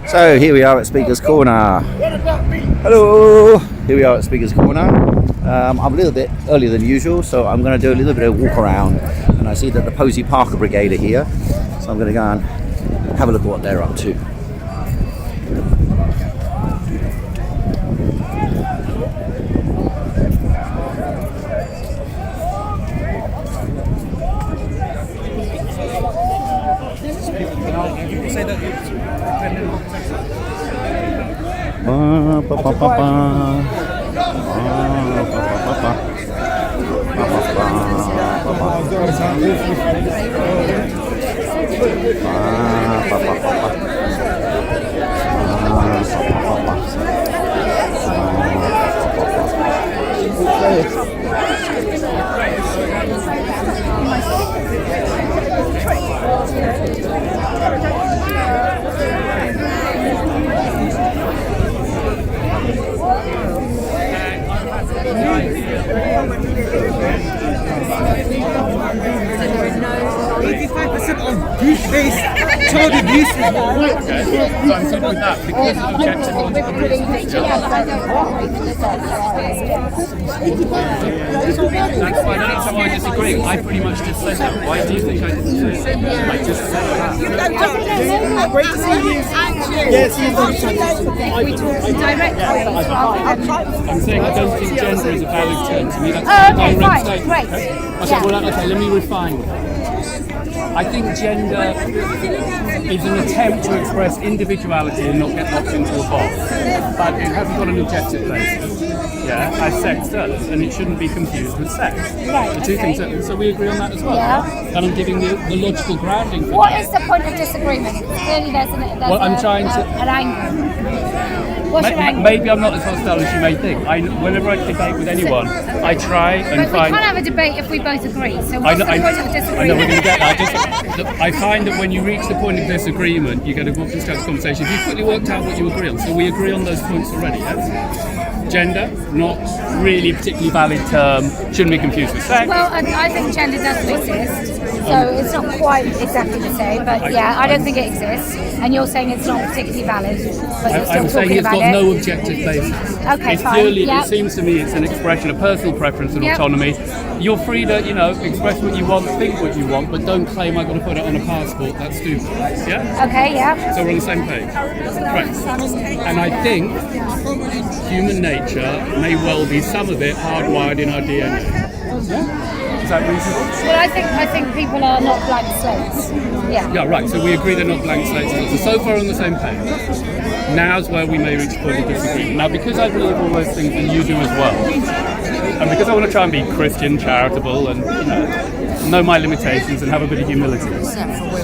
So here we are at Speaker's Corner. Hello! Here we are at Speaker's Corner. I'm a little bit earlier than usual, so I'm going to do a little bit of walk around. And I see that the Posey Parker Brigade are here, so I'm going to go and have a look at what they're up to. That's fine. I don't know why I disagree. I pretty much just said that. Why do you think I didn't say it? I just said that. Great to see you. Yes, We talked directly. I'm saying I don't think gender is a valid term. To me, that's a Okay, direct fine, statement. great. Okay? Okay, let me refine that. I think gender is an attempt to express individuality and not get locked into a box. But it hasn't got an objective basis. Yeah, as sex does, and it shouldn't be confused with sex. Right, The two things. So we agree on that as well. Yeah. And I'm giving the logical grounding for What that. is the point of disagreement? Clearly there's Well, I'm trying to- an angle. What's your angle? Maybe I'm not as hostile as you may think. Whenever I debate with anyone, I try and But we find. can't have a debate if we both agree. So I what's know, the point of disagreement? I know we're going to get that. I find that when you reach the point of disagreement, you get a more constructive conversation. If you quickly worked out what you agree on, so we agree on those points already, yes? Gender, not really a particularly valid term, shouldn't be confused with sex. Well, I think gender doesn't exist. So it's not quite exactly the same, but yeah, I don't think it exists. And you're saying it's not particularly valid, but you're still I'm saying talking it's about got it. no objective basis. Okay, It's fine. purely, Yep. it seems to me, it's an expression of personal preference and Yep. autonomy. You're free to, express what you want, think what you want, but don't claim I've got to put it on a passport. That's stupid. Yeah? Okay, yeah. So we're on the same page. Right. And I think human nature may well be some of it hardwired in our DNA. Is that reasonable? Well, I think people are not blank slates. Yeah. Yeah, right. So we agree they're not blank slates. So far on the same page. Now's where we may reach a point of disagreement. Now, because I believe all those things and you do as well, and because I want to try and be Christian, charitable, and know my limitations and have a bit of humility,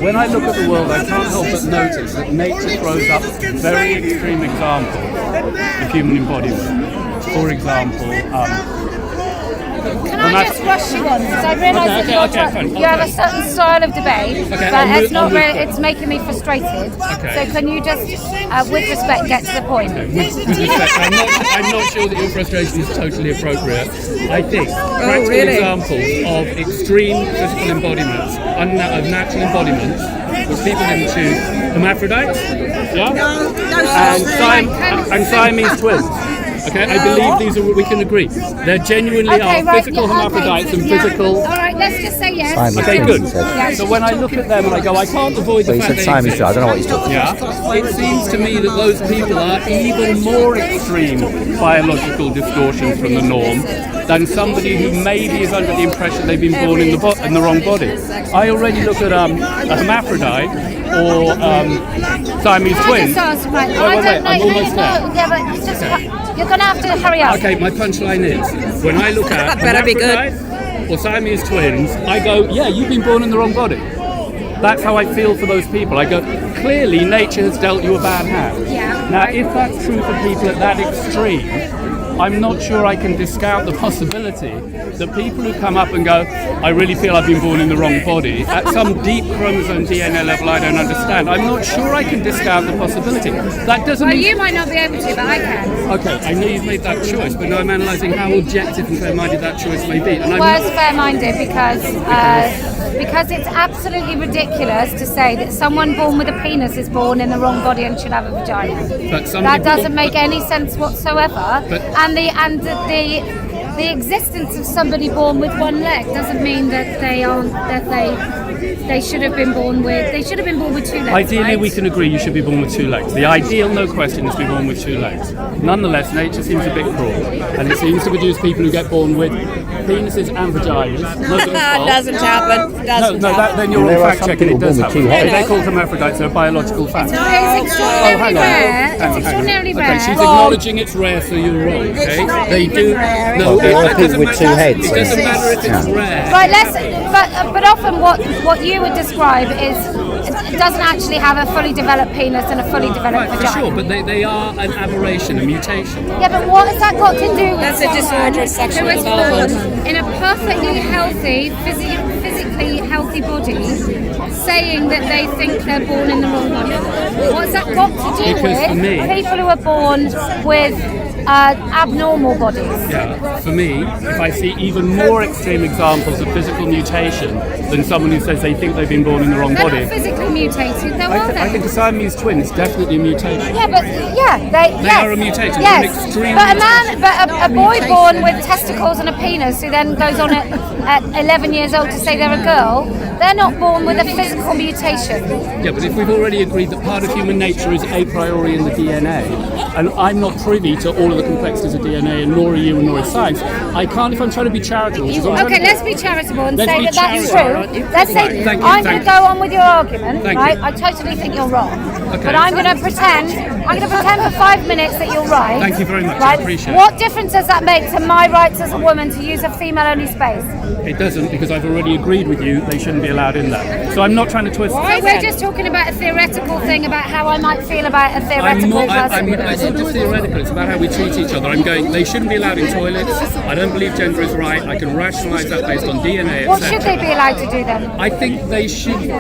when I look at the world, I can't help but notice that nature throws up very extreme examples of human embodiment. For example, Can I just rush you on? Because I realise fine. you have a certain style of debate, Okay, but I'll it's not move really, on. it's making me frustrated. Okay. So can you just, with respect, get to the point? With respect, I'm not sure that your frustration is totally appropriate. I think practical examples of extreme physical embodiments, of natural embodiments, which people didn't choose, hermaphrodites, and Siamese twins. Okay, I believe these are. We can agree. There genuinely are physical hermaphrodites and physical. All right, let's just say yes. Siamese Okay, twins, good. he said. So when I look at them and I go, I can't avoid the Well, he fact said they Siamese exist. twins. I don't know what he's talking about. Yeah, it seems to me that those people are even more extreme biological distortions from the norm than somebody who maybe is under the impression they've been born in the wrong body. I already look at a hermaphrodite or Siamese twins. I just asked, right, Wait, I don't know. I'm almost there. Yeah, but just, you're going to have to hurry up. Okay, my punchline is, when I look at hermaphrodite or Siamese twins, I go, yeah, you've been born in the wrong body. That's how I feel for those people. I go, clearly nature has dealt you a bad hand. Yeah. Now, if that's true for people at that extreme, I'm not sure I can discount the possibility that people who come up and go, I really feel I've been born in the wrong body, at some deep chromosome DNA level I don't understand, I'm not sure I can discount the possibility. That doesn't Well, mean... you might not be able to, but I can. Okay, I know you've made that choice, but now I'm analysing how objective and fair-minded that choice may be. And I'm Well, it's fair-minded because it's absolutely ridiculous to say that someone born with a penis is born in the wrong body and should have a vagina. But some That people- doesn't make any sense whatsoever. But- And the existence of somebody born with one leg doesn't mean that they should have been born with two legs. Ideally, right? we can agree you should be born with two legs. The ideal, no question, is to be born with two legs. Nonetheless, nature seems a bit cruel, and it seems to produce people who get born with penises and vaginas. Doesn't happen. Then you're There all are fact some checking. It people does born with happen. two heads. They're called hermaphrodites. They're a biological fact. It's extraordinarily hang on. rare. Hang on. It's extraordinarily Okay, rare. she's acknowledging it's rare, so you're wrong. Okay, they do. No, There are it people doesn't with two matter. heads. It doesn't matter if it's rare. Right, but often what you would describe is it doesn't actually have a fully developed penis and a fully developed Right, for vagina. sure, but they are an aberration, a mutation. Yeah, but what has that got to do with That's a disorder of sexual who is development. born in a perfectly healthy, physically healthy body, saying that they think they're born in the wrong body? What's that got to do Because for me- with people who are born with abnormal bodies? Yeah, for me, if I see even more extreme examples of physical mutation than someone who says they think they've been born in the wrong They're body, not physically mutated, though, are I think they? a Siamese twin is definitely a mutation. Yeah, but they They are a mutation, Yes, they're an extreme but a boy born with testicles and a penis who then goes on at 11 years old to say they're a girl, they're not born with a physical mutation. Yeah, but if we've already agreed that part of human nature is a priori in the DNA, and I'm not privy to all of the complexities of DNA, and nor are you, and nor is science, I can't, if I'm trying to be charitable, which is what I'm Okay, trying to let's be charitable and Let's say be that that's charitable. true. Let's say Right, thank you, I'm thank going to go on with your argument, Thank right? you. I totally think you're wrong, Okay. but I'm going to pretend for 5 minutes that you're right. Thank you very much, I Right? appreciate it. What difference does that make to my rights as a woman to use a female-only space? It doesn't, because I've already agreed with you they shouldn't be allowed in there. So I'm not trying to twist. So we're just talking about a theoretical thing about how I might feel about a theoretical person. It's not just theoretical, it's about how we treat each other. I'm going, they shouldn't be allowed in toilets. I don't believe gender is right. I can rationalise that based on DNA, What should etc. they be allowed to do then? I think they should.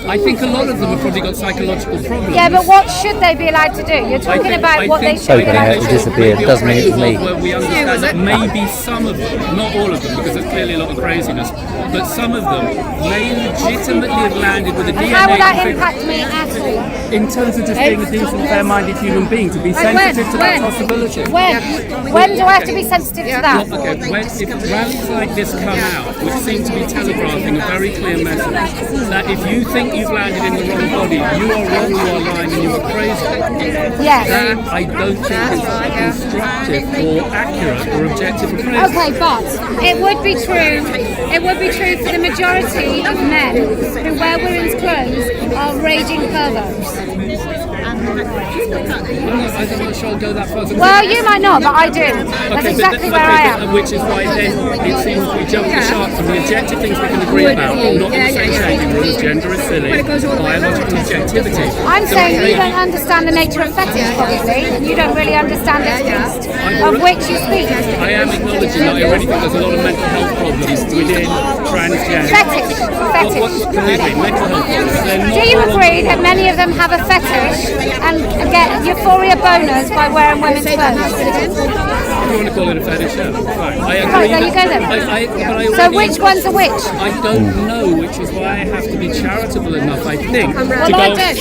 I think a lot of them have probably got psychological problems. Yeah, but what should they be allowed to do? You're talking about what they should be Okay, allowed it to do. disappeared. Doesn't mean it's me. Where we understand that maybe some of them, not all of them, because there's clearly a lot of craziness, but some of them may legitimately have landed with a And how will that DNA impact me at all? in terms of just being a decent, fair-minded human being, to be sensitive to that possibility. When do I have to be sensitive to that? Okay, if rallies like this come out, which seem to be telegraphing a very clear message, that if you think you've landed in the wrong body, you are wrong, you are lying, and you are crazy. Yes. That I don't think is constructive or accurate or objective or praise. Okay, but it would be true. It would be true for the majority of men who wear women's clothes are raging perverts. I'm not sure I'll go that far. Well, you might not, but I do. That's exactly where I am. Which is why then it seems we jump the shark from the objective things we can agree about, not the same changing rules, gender is silly, biological objectivity. I'm saying you don't understand the nature of fetish, probably, and you don't really understand its beast, of which you speak. I am acknowledging that I already think there's a lot of mental health problems within transgender. Fetish. Believe me, mental health problems. They're not Do you all agree that many of them have a fetish and get euphoria boners by wearing women's clothes? If you want to call it a fetish, yeah, fine. I agree. Right, there you go then. So which one's a which? I don't know, which is why I have to be charitable enough, I think, to Well, go. I don't.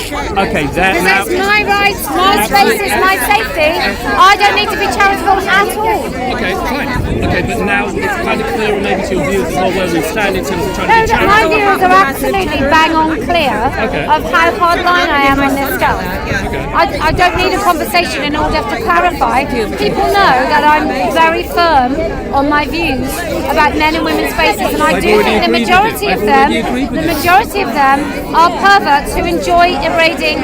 Okay, there Because now. that's my rights, my spaces, my safety. I don't need to be charitable at all. Okay, fine. Okay, but now it's kind of clearer maybe to your views as well where we stand in terms of trying No, to be my charitable. views are absolutely bang on clear Okay. of how hardline I am on this stuff. I don't need a conversation in order to clarify. People know that I'm very firm on my views about men and women's faces, and I I've do already think the agreed with majority it. of I've them, already agreed with the it. majority of them are perverts who enjoy invading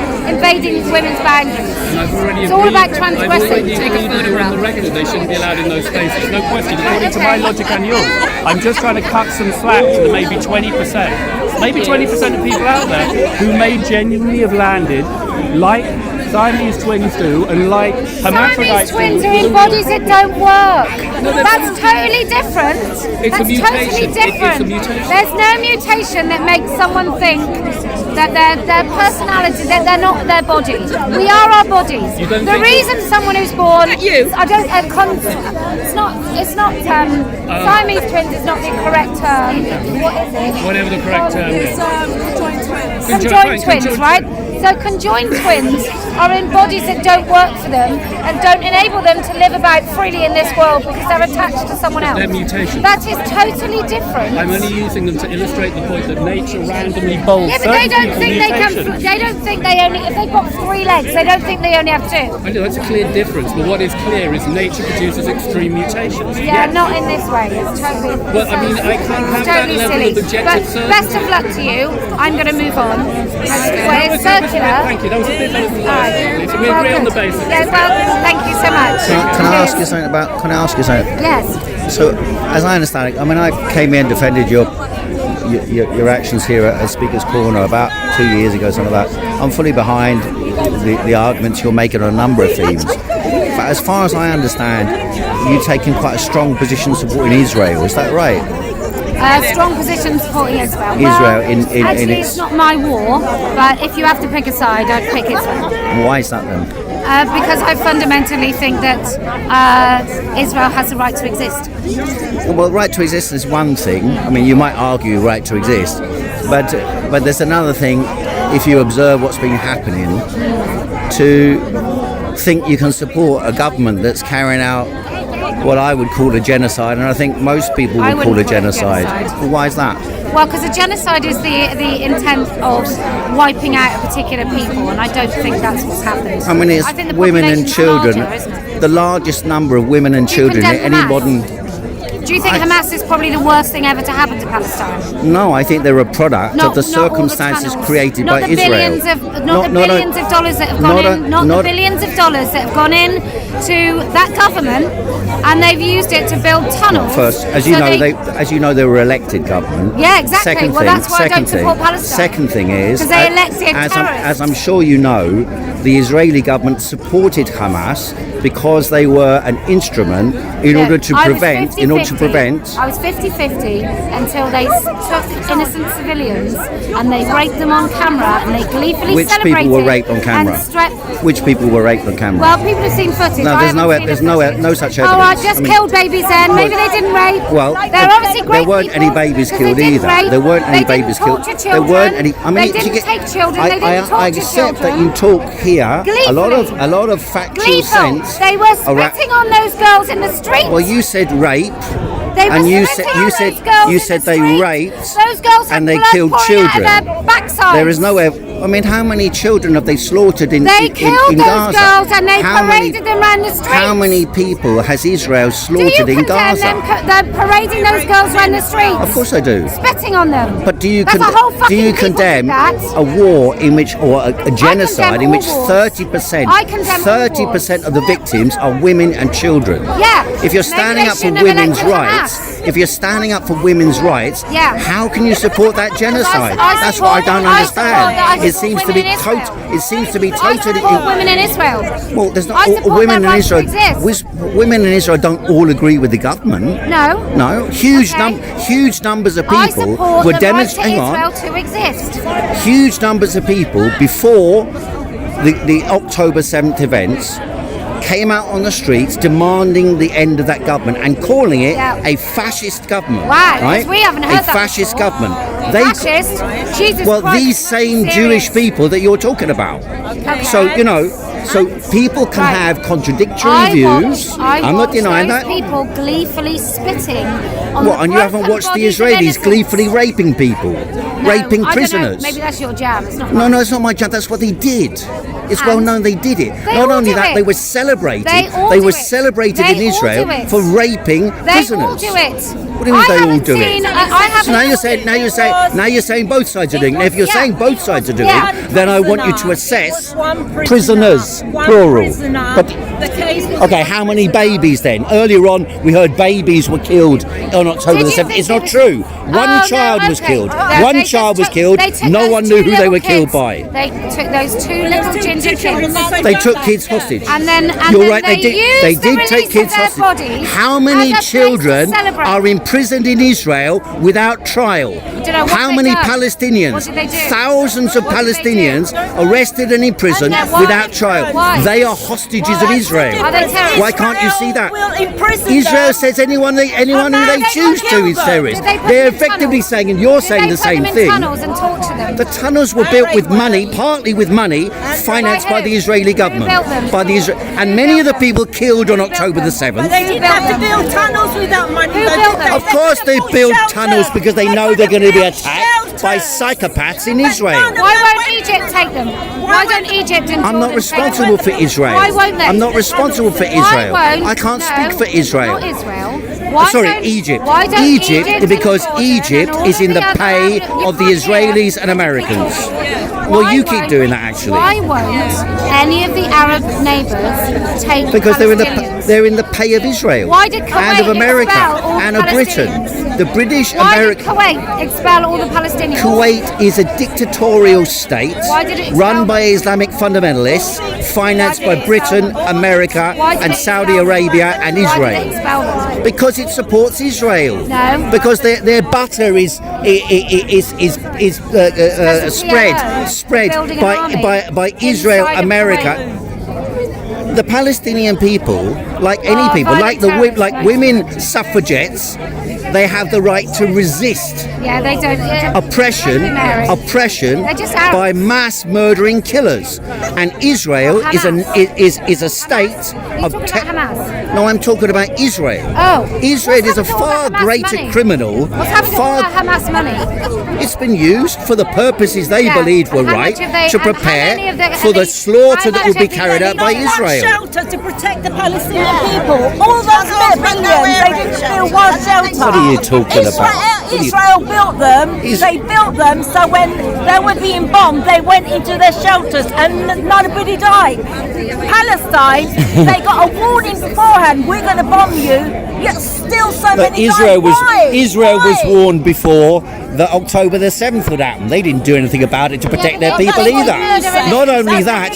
women's boundaries. And I've already It's all agreed- about I've transgressing. already agreed that are on the record they shouldn't be allowed in those spaces. No question, according to my logic and yours. I'm just trying to cut some slack to the maybe 20%. Maybe 20% of people out there who may genuinely have landed like Siamese twins do, and like hermaphrodites Siamese twins do. are in bodies that don't work. That's totally different. It's a That's mutation. totally It is a different. mutation. There's no mutation that makes someone think that their personality, that they're not their body. We are our bodies. You don't The think reason someone who's born, I don't. It's not. Siamese twins is not the correct term. What is it? Whatever the correct term is. Conjoined twins, right? So conjoined twins are in bodies that don't work for them and don't enable them to live about freely in this world because they're attached to someone else. They're mutations. That is totally different. I'm only using them to illustrate the point that nature randomly bolts. Yeah, but they don't think they can. They don't think they only. If they've got 3 legs, they don't think they only have 2. I know that's a clear difference, but what is clear is nature produces extreme mutations. Yeah, not in this way. It's totally. Well, I mean, I can't have that totally level silly. of objective But certainty. best of luck to you. I'm going to move on. Where it's circular. Thank you. That was a bit better than the last one. So we Well, agree on the good. basis. Yeah, well, thank you so much. Can I ask you something about? Can I ask you something? Yes. So, as I understand it, I mean, I came here and defended your actions here at Speaker's Corner about 2 years ago, something like that. I'm fully behind the arguments you're making on a number of themes. But as far as I understand, you're taking quite a strong position supporting Israel. Is that right? Strong position supporting Israel. Israel Well, in actually, its- it's not my war, but if you have to pick a side, I'd pick Israel. Why is that then? Because I fundamentally think that Israel has the right to exist. Well, right to exist is one thing. I mean, you might argue right to exist, but there's another thing. If you observe what's been happening, to think you can support a government that's carrying out what I would call a genocide, and I think most people I would call wouldn't a genocide. Well, why is that? Well, because a genocide is the intent of wiping out a particular people, and I don't think that's what's happened. I mean, it's I think the women and population's children. larger, isn't it? The largest number of women and Do you children in condemn any Hamas? modern. Do you think Hamas is probably the worst thing ever to happen to Palestine? No, I think they're a product Not- of the not all the circumstances tunnels. created Not by the Israel. billions of, not the billions of dollars that have gone in. Not the billions of dollars that have gone in to that government, and they've used it to build tunnels. First, as you know, they were elected government. Yeah, exactly. Second Well, thing, that's why I don't second thing, support Palestine. Second thing is, 'Cause they elected as terrorists. I'm sure you know, the Israeli government supported Hamas because they were an instrument in order to prevent. I was 50-50 until they took innocent civilians and they raped them on camera and they gleefully Which celebrated. people were raped on camera? Which people were raped on camera? Well, people have seen footage. No, I there's haven't no- seen there's the no- footage. no such Oh, I evidence. just I mean- killed babies then. Maybe they didn't rape. Well, they're obviously great there weren't any people, babies 'cause killed they didn't either. rape, There weren't any they didn't babies killed. torture There weren't children, any. I mean, they didn't take children. They didn't I torture accept that children. you talk here a lot of factual Gleeful. sense. They were spitting on those girls in the street. Well, you said rape. They were And you spitting said on you those said girls you in said the they street. raped Those girls had and they blood killed pouring out of children. their backsides. There is no. I mean, how many children have they slaughtered in They killed in those Gaza? girls and they How many- paraded them around the streets. How many people has Israel Do you slaughtered in condemn Gaza? them? They're parading those girls around the streets. Of course I do. Spitting on them. But do you That's a whole do fucking you people condemn did that. a war in which, or a genocide in all which wars. 30% I condemn all 30% of the victims are women and children? Yeah. If you're Maybe standing they up for shouldn't have women's elected rights, Hamas. if you're standing up for women's rights, Yeah. how can you support that genocide? I That's what I support- don't I understand. support It seems to be women in Israel. It seems to be I totally. support women in Israel. Well, there's I not all, support women their in right to Israel. exist. Women in Israel don't all agree with the government. No. No, Okay. huge numbers of I people support were the right to demonstrating. Israel to exist. Huge numbers of people before the October 7th events came out on the streets demanding the end of that government and calling it Yeah. a fascist government. Why? Right? Because we haven't heard a that fascist before. government. Fascist? Jesus Well, Christ, these it's same not Jewish serious. people that you're talking about. Okay. So so people can Right. have contradictory views. I'm not denying those that. people gleefully spitting on What? the And you blood haven't and watched the bodies of Israelis innocents. gleefully raping people, No, raping I don't know. prisoners. Maybe that's your jam. It's not No, mine. no, it's not my job. That's what they did. It's well And known they did it. they Not all only do that, it. they were celebrated. They all They do were it. celebrated They in all Israel do it. for raping They prisoners. all do it. What do you mean I they all haven't do seen, it? I haven't. So now you're saying both sides are doing it. And if you're Yeah. saying both sides are doing Yeah. it, then I want you to assess One prisoner. prisoners, One plural. prisoner. But Okay, how many babies then? Earlier on, we heard babies were killed on October the 7th. It's not true. One child was killed. One child was killed. No one knew who they were killed by. They took those 2 little ginger kids. They took kids hostage. And then You're right. they They did take kids hostage. Bodies How many as a place to children celebrate. are imprisoned in Israel without trial? don't know what How they many done. Palestinians? What did they do? Thousands of What did they do? Palestinians arrested and imprisoned And why? without trial. Why? They are hostages of Israel. Are they terrorists? Why can't you see that? Will imprison Israel them. says anyone who they choose to is terrorist. Did they put They're them in effectively tunnels? saying, and you're saying Did the they put same them in thing. tunnels and torture them? The tunnels were built with money, partly with money, financed by the Israeli government. built them? By the and many of the people killed on October the 7th. They didn't have to build tunnels without money. Who built them? Of course they build tunnels because they know they're going to be attacked by psychopaths in Israel. Why won't Egypt take them? Why don't Egypt and I'm not Jordan responsible for Israel. Why won't they? I'm not responsible for Why Israel. won't- I can't no, speak for Israel. Not Israel. Why Sorry, don't- Egypt. Why don't Egypt, and because Jordan Egypt and all is in the other pay Arab- of the you can't Israelis hear. and Americans. Why Well, you keep won't- doing that actually. Why won't any of the Arab neighbours take Because Palestinians? they're in the pay of Israel Why did Kuwait and of America expel all and of Britain. Palestinians? The British Why America. did Kuwait expel all the Palestinians? Kuwait is a dictatorial state Why did it expel run them? by Islamic fundamentalists, financed by Britain, America, Why did and it Saudi expel them? Arabia and Why did it Israel. expel them? Because it supports Israel. No. Because their butter is spread Building an by army Israel, inside of America. Kuwait. The Palestinian people, like any people, like violent terrorists, women suffragettes, they have the right to resist Yeah, they don't. oppression They're just Arabs. by mass murdering killers. And Israel is a state Are you of talking about Hamas? No, I'm talking about Israel. Oh. Israel What's is a happened to all far that Hamas greater money? criminal. What's happened to all that Hamas money? It's been used for the purposes they Yeah. believed were And how right much have they- to and how prepare many of the- for the have they- slaughter how that much will be have they carried out by Not one Israel. shelter to protect the Palestinian people. All those millions, they didn't build one shelter. What are you talking about? Israel built them. They built them so when they were being bombed, they went into their shelters and nobody died. Palestine, they got a warning beforehand. We're going to bomb you. Yet still so But many Israel died. Why? was Why? warned before that October the 7th would happen. They didn't do anything about it to protect their people either. Not only that,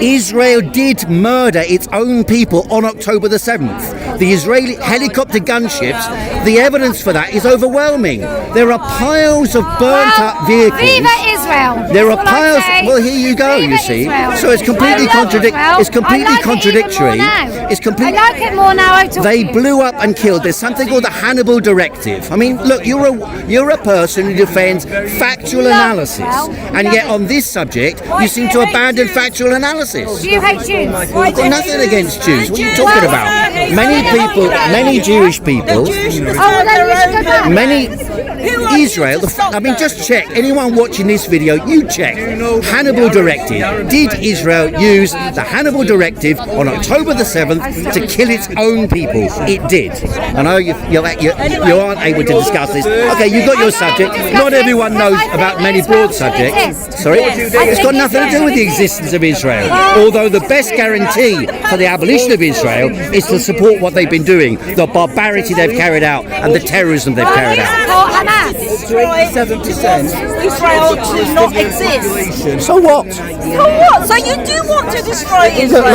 Israel did murder its own people on October the 7th. The Israeli helicopter gunships, the evidence for that is overwhelming. There are piles of burnt up vehicles. Viva Israel! There are That's all I piles. say. Well, here you go. Viva You see, Israel. so it's completely I love Israel. It's completely I like contradictory. It even more now. It's completely. I like it more now. I talk They to you. blew up and killed. There's something called the Hannibal Directive. I mean, look, you're a person who defends factual Love analysis, Israel. and Love yet it. on this subject, you seem to abandon factual analysis. Do you hate Jews? I've got nothing against Jews. What are you talking about? Many people, many Jewish people, Oh, well, then you should go back. many Israel. I mean, just check. Anyone watching this video, you check. Hannibal Directive. Did Israel use the Hannibal Directive on October the 7th to kill its own people? It did. I know you aren't able to discuss this. Okay, you got your subject. Not everyone knows about many broad subjects. Sorry, it's got nothing to do with the existence of Israel. Although the best guarantee for the abolition of Israel is to support what they've been doing, the barbarity they've carried out, and the terrorism they've carried out. Support Hamas. 87%. Israel to not exist. So what? So what? So you do want to destroy Israel? Look,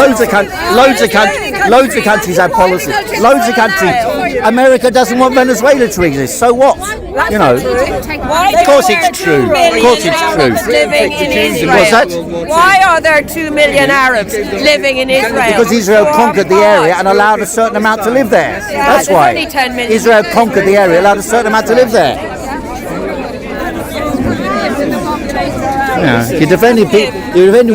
loads of countries have policies. Loads of countries. America doesn't want Venezuela to exist. So what? You know. Of course it's true. Of course it's true. Living in Israel. What's that? Why are there 2 million Arabs living in Israel? Because Israel conquered the area and allowed a certain amount to live there. That's there's why. only 10 million. Israel conquered the area, allowed a certain amount to live there. Yeah. You defend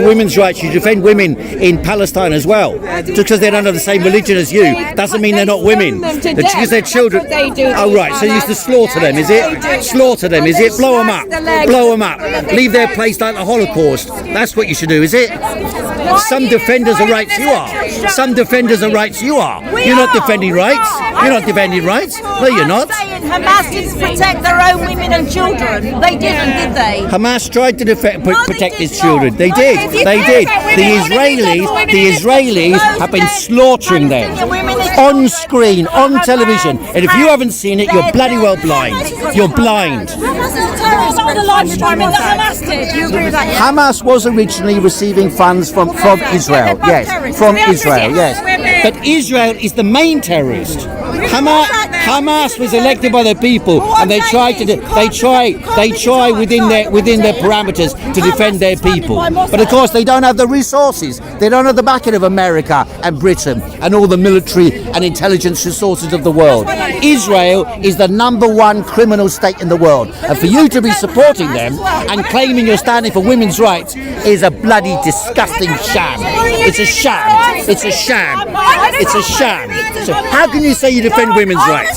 women's rights. You defend women in Palestine as well. Just because they don't have the same religion as you doesn't mean they're not women. Because they're children. That's what they do. Oh right. So you used to slaughter them, is it? Slaughter them, is it? Blow them up. Blow them up. Leave their place like the Holocaust. That's what you should do, is it? Some defenders of rights you are. Some defenders of rights you are. You're not defending rights. You're not defending rights. No, you're not. Hamas didn't protect their own women and children. They didn't, did they? Hamas tried to defend. protect his children. They did. They did. The Israelis have been slaughtering them on screen, on television. And if you haven't seen it, you're bloody well blind. You're blind. Hamas was originally receiving funds from Israel. Yes, from Israel. Yes, but Israel is the main terrorist. Hamas was elected by the people, and they try within their parameters to defend their people. But of course, they don't have the resources. They don't have the backing of America and Britain and all the military and intelligence resources of the world. Israel is the #1 criminal state in the world, and for you to be supporting them and claiming you're standing for women's rights is a bloody disgusting sham. It's a sham. It's a sham. It's a sham. So how can you say you defend women's rights?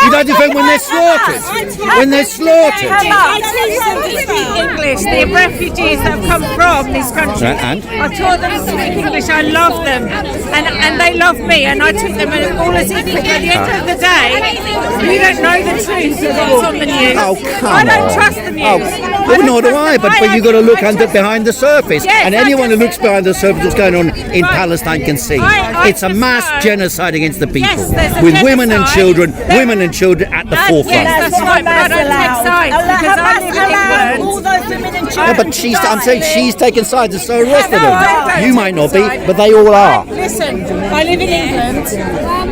You don't defend when they're slaughtered. When they're slaughtered. I speak English. The refugees that have come from this country. And? I taught them to speak English. I love them, and they love me. And I treat them all as equal. At the end of the day, we don't know the truth of what's on the news. Oh, come I don't on. trust the news. Well, nor do I, but you've got to look behind the surface. Yes, and anyone who looks behind the surface what's going on in Palestine can see. It's a mass concerned. genocide against the people. Yes, there's a with women and genocide. children at the forefront. Yes, that's right, but I don't take sides because I live in England. All those women and No, children. but I'm saying she's taken sides, and so are the rest of No, I them. don't You might not be, take but they all are. Listen, I live in England,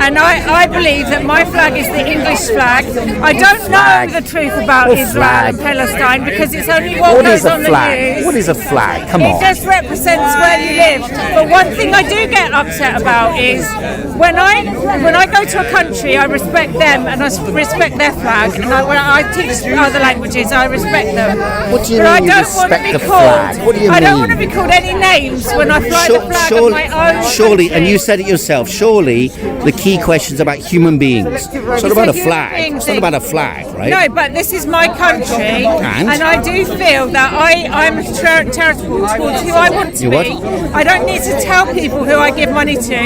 and I believe that my flag is the English flag. I don't know the truth about What Israel flag? and Palestine because it's only what What goes is a on the flag? news. What is a flag? Come It on. just represents where you live. But one thing I do get upset about is when I go to a country, I respect them and I respect their flag. And when I teach other languages, I respect them. What do you but I mean you don't want to respect be the called. flag? What do you I don't mean? want to be called any names when I fly the flag of my own Surely, and country. you said it yourself, surely the key question is about human beings. It's not about a flag. It's not about a flag, right? No, but this is my country, And? I do feel that I'm charitable towards who I want to You what? be. I don't need to tell people who I give money to.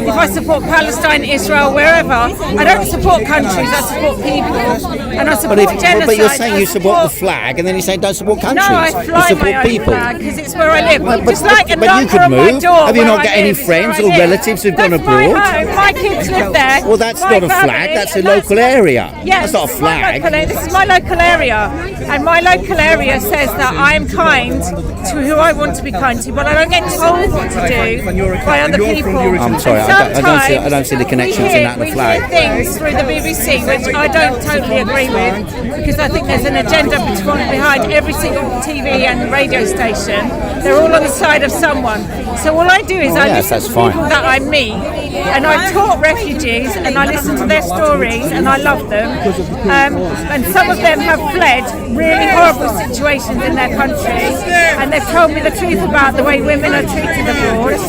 If I support Palestine, Israel, wherever, I don't support countries. I support people, and I support genocide. But you're saying I you support the flag, and then you're saying don't support countries. No, I you fly support my own people. flag because it's where I live. But Just like a you number could on my move. door. Have you where not I got any live is friends where I or live. relatives who've gone That's my abroad? home. My kids live there. Well, that's My not a family, flag. That's a and local area. Yes, That's not a this is my flag. This is my local area, and my local area says that I am kind to who I want to be kind to, but I don't get told what to do by other people. I'm sorry, I don't see the connection between that and the flag. We hear things through the BBC which I don't totally agree with, because I think there's an agenda behind every single TV and radio station. They're all on the side of someone. So all I do is I yes, listen that's to fine. people that I meet, and I taught refugees, and I listen to their stories, and I love them. And some of them have fled really horrible situations in their country, and they've told me the truth about the way women are treated abroad,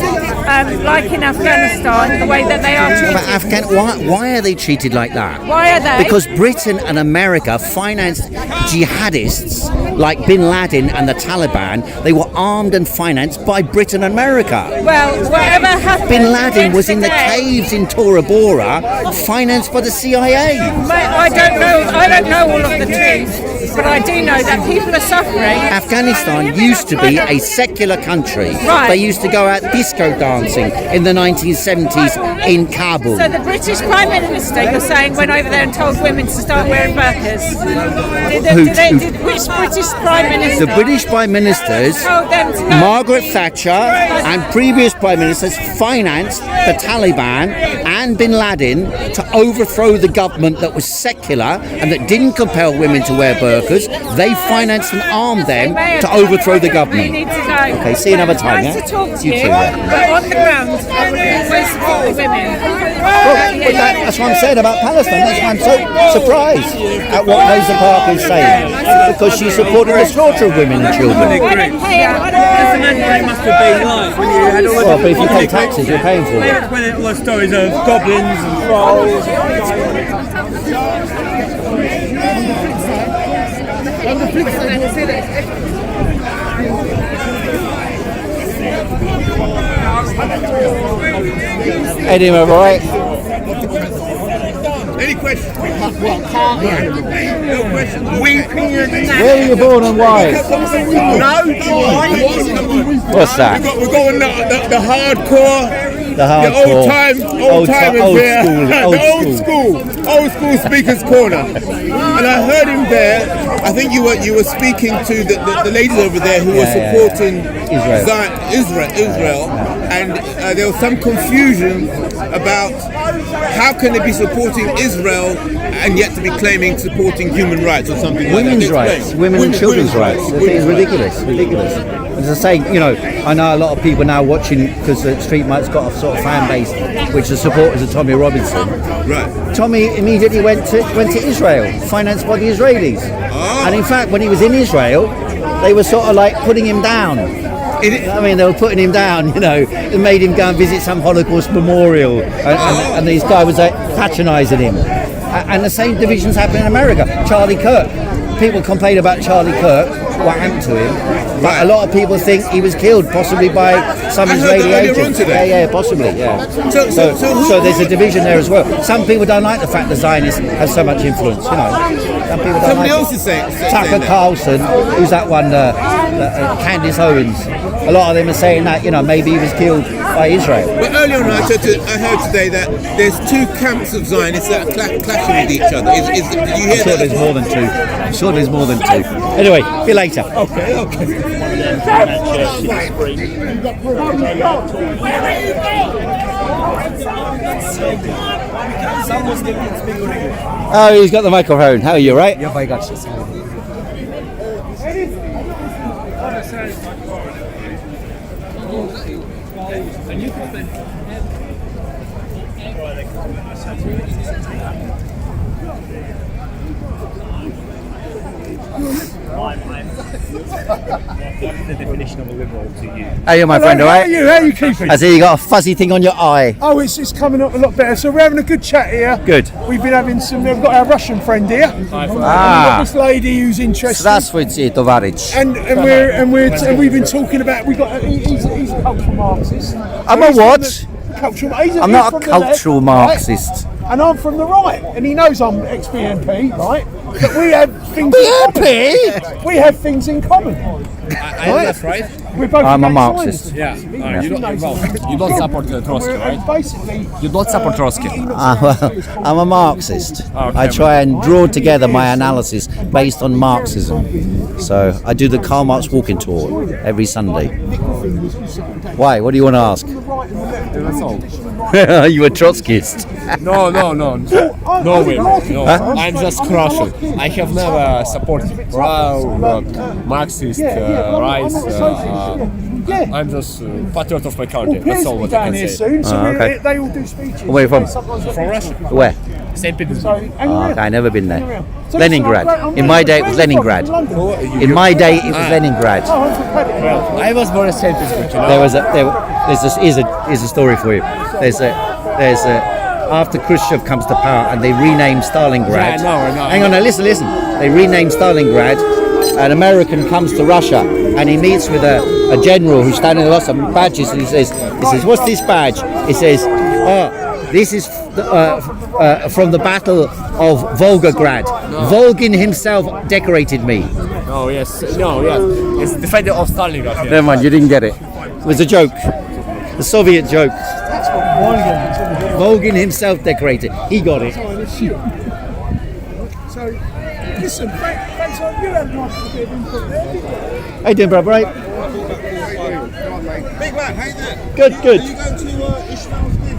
like in Afghanistan, the way that they are treated. Why are they treated like that? Why are they? Because Britain and America financed jihadists like Bin Laden and the Taliban. They were armed and financed by Britain and America. Well, whatever happened. Bin Laden was in the today- caves in Tora Bora, financed by the CIA. I don't know all of the truth, but I do know that people are suffering. Afghanistan used to be a secular country. Right. They used to go out disco dancing in the 1970s in Kabul. So the British Prime Minister, you're saying, went over there and told women to start wearing burqas. Which British Prime Minister? The British Prime Ministers, told them to go. Margaret Thatcher and previous Prime Ministers financed the Taliban and Bin Laden to overthrow the government that was secular and that didn't compel women to wear burqas. They financed and armed them to overthrow the We government. need to go. Okay, see you another time, Nice yeah? to talk to You you, too, yeah. but on the ground, I would always support the women. But that's what I'm saying about Palestine. That's why I'm so surprised at what Rosa Parker is saying. Because she supported the slaughter of women and children. They must have been like when you had all Well, but if you pay taxes, you're paying for it. when it was stories of goblins and trolls. Eddie, my boy. Any questions? No questions. Where were you born and why? What's that? We're going the hardcore. The hardcore. Old school speakers corner. And I heard him there. I think you were speaking to the ladies over there who were supporting Israel. And there was some confusion about how can they be supporting Israel and yet to be claiming supporting human rights or something women's like that. rights, women and children's rights. It's ridiculous. As I say, I know a lot of people now watching because the Street Might's got a sort of fan base which are supporters of Tommy Robinson. Right. Tommy immediately went to Israel, financed by the Israelis. Oh. And in fact, when he was in Israel, they were sort of like putting him down. I mean, they were putting him down, and made him go and visit some Holocaust memorial, and this guy was like patronising him. And the same divisions happen in America. Charlie Kirk. People complain about Charlie Kirk, what happened to him, but a lot of people think he was killed, possibly by some Israeli agent. Yeah, possibly, yeah. So there's a division there as well. Some people don't like the fact that Zionists have so much influence, Some people don't Somebody like else is saying Tucker that. Carlson, who's that one, Candace Owens. A lot of them are saying that, maybe he was killed by Israel. But earlier on, I heard today that there's two camps of Zionists that are clashing with each other. Did you hear that? There's more than two. I'm sure there's more than two. Anyway, see you later. Okay. Oh, he's got the microphone. How are you, right? Yeah, I got you. The definition of a liberal to you. How are you, my friend, all right? How are you keeping? I see you got a fuzzy thing on your eye. Oh, it's coming up a lot better. So we're having a good chat here. Good. We've been having we've got our Russian friend here. We've got this lady who's interested. Здравствуйте, товарищ. And we've been talking about he's a cultural Marxist. I'm a what? I'm not a from the cultural left, Marxist. right? And I'm from the right, and he knows I'm ex-BNP, right? But we have things. BNP? We have things in common. That's right. We're both I'm a against Marxist. Zionists. Yeah. You don't support Trotsky, right? Basically, You don't support Trotsky. Well, I'm a Marxist. I try and draw together my analysis based on Marxism. So I do the Karl Marx walking tour every Sunday. Why? What do you want to ask? That's all. You a Trotskyist? No. No way. No. I'm just Russian. I have never supported Marxist rights. I'm just patriot of my country. That's all what I can say. soon, so okay. they all do speeches. Where are you from? From Russia. Where? St. Petersburg. Okay, I've never been there. Leningrad. In my day, it was Leningrad. In my day, it was Leningrad. I was born in St. Petersburg. Here's a story for you. There's a after Khrushchev comes to power and they rename Stalingrad. No. Hang on, now listen. They rename Stalingrad. An American comes to Russia and he meets with a general who's standing with some badges and he says, what's this badge? He says, this is from the Battle of Volgograd. Volgin himself decorated me. Oh, yes. It's defender of Stalingrad. Yeah. Never mind, you didn't get it. It was a joke. The Soviet joke. Volgin himself decorated. He got it. So, listen, thanks for you had a nice bit of input there. How you doing, bro? Right? Big man, how you doing? Good. Are you going to Ishmael's gig?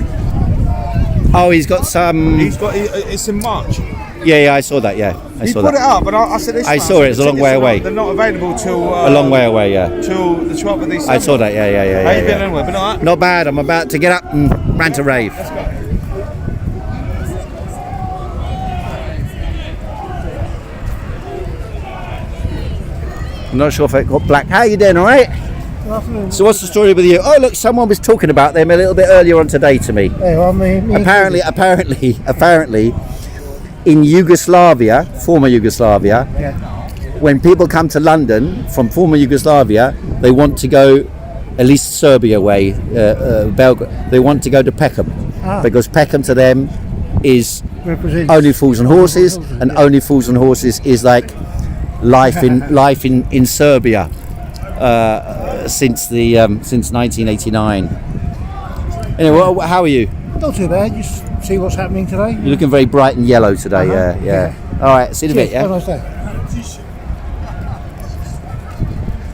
Oh, he's got some. It's in March. Yeah, I saw that. Yeah, I saw Put that. it up, but I said this. I saw it. It's a long way away. They're not available till A long way away. Yeah, till the 12th of December. I saw that. Yeah. How you been anyway? Been alright? Not bad. I'm about to get up and rant a rave. I'm not sure if it got black. How you doing? All right. So what's the story with you? Oh look, someone was talking about them a little bit earlier on today to me. Apparently, in Yugoslavia, former Yugoslavia, when people come to London from former Yugoslavia, they want to go, at least Serbia way, Belgrade. They want to go to Peckham because Peckham to them is represents Only Fools and Horses, and Only Fools and Horses is like life in Serbia since 1989. Anyway, how are you? not too bad. Just see what's happening today. You're looking very bright and yellow today. Yeah. All right, see you in a bit. Have a Yeah. nice day.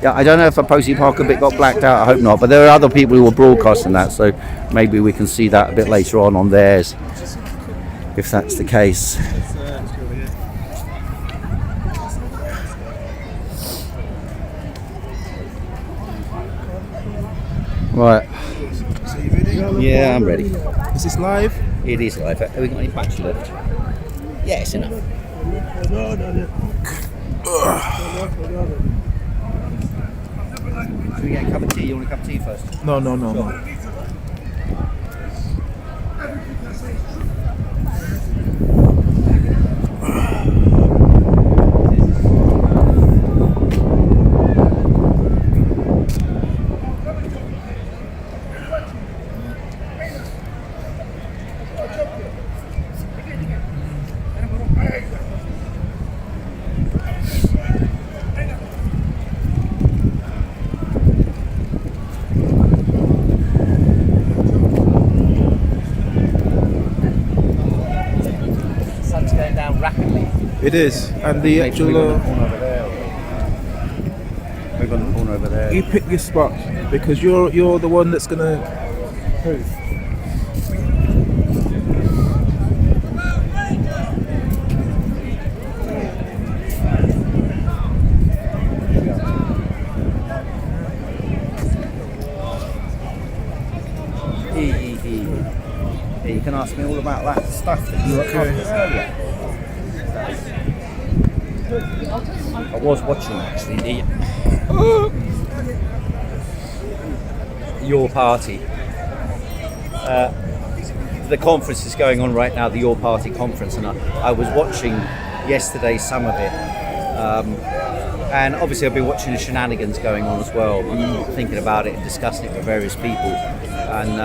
Yeah, I don't know if a Posey Parker bit got blacked out. I hope not. But there are other people who were broadcasting that, so maybe we can see that a bit later on theirs, if that's the case. Right. Yeah, I'm ready. Is this live? It is live. Have we got any battery left? Yeah, it's enough. Should we get a cup of tea? You want a cup of tea first? No. Sun's going down rapidly. It is, and the actual. Move on the corner over there. Move on the corner over there. You pick your spot because you're the one that's gonna. Yeah, you can ask me all about that stuff that you were talking earlier. I was watching actually Your Party. The conference is going on right now, the Your Party conference, and I was watching yesterday some of it. And obviously I've been watching the shenanigans going on as well, thinking about it and discussing it with various people. And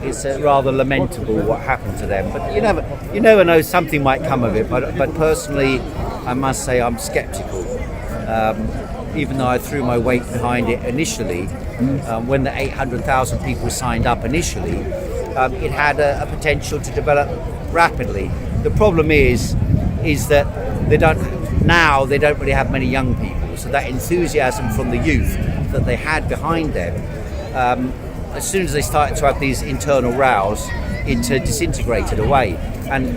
it's rather lamentable what happened to them. But you never know, something might come of it. But personally, I must say I'm sceptical. Even though I threw my weight behind it initially, when the 800,000 people signed up initially, it had a potential to develop rapidly. The problem is that they don't really have many young people, so that enthusiasm from the youth that they had behind them, as soon as they started to have these internal rows, it disintegrated away, and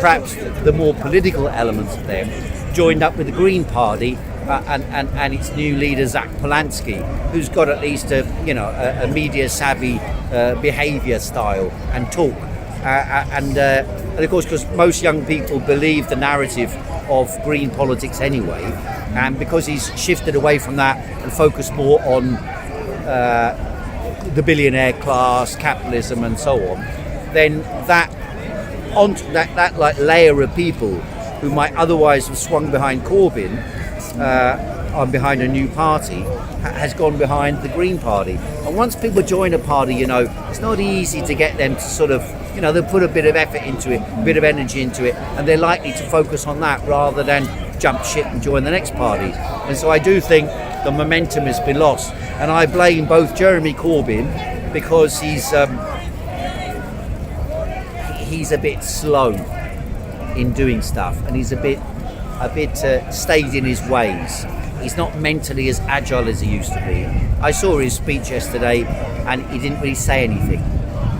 perhaps the more political elements of them joined up with the Green Party and its new leader Zach Polanski, who's got at least a media savvy behaviour style and talk, and of course, because most young people believe the narrative of green politics anyway, and because he's shifted away from that and focused more on the billionaire class, capitalism, and so on, then that like layer of people who might otherwise have swung behind Corbyn on behind a new party has gone behind the Green Party. And once people join a party, it's not easy to get them to sort of, they'll put a bit of effort into it, a bit of energy into it, and they're likely to focus on that rather than jump ship and join the next party. And so I do think the momentum has been lost. And I blame both Jeremy Corbyn because he's a bit slow in doing stuff, and he's a bit stayed in his ways. He's not mentally as agile as he used to be. I saw his speech yesterday, and he didn't really say anything.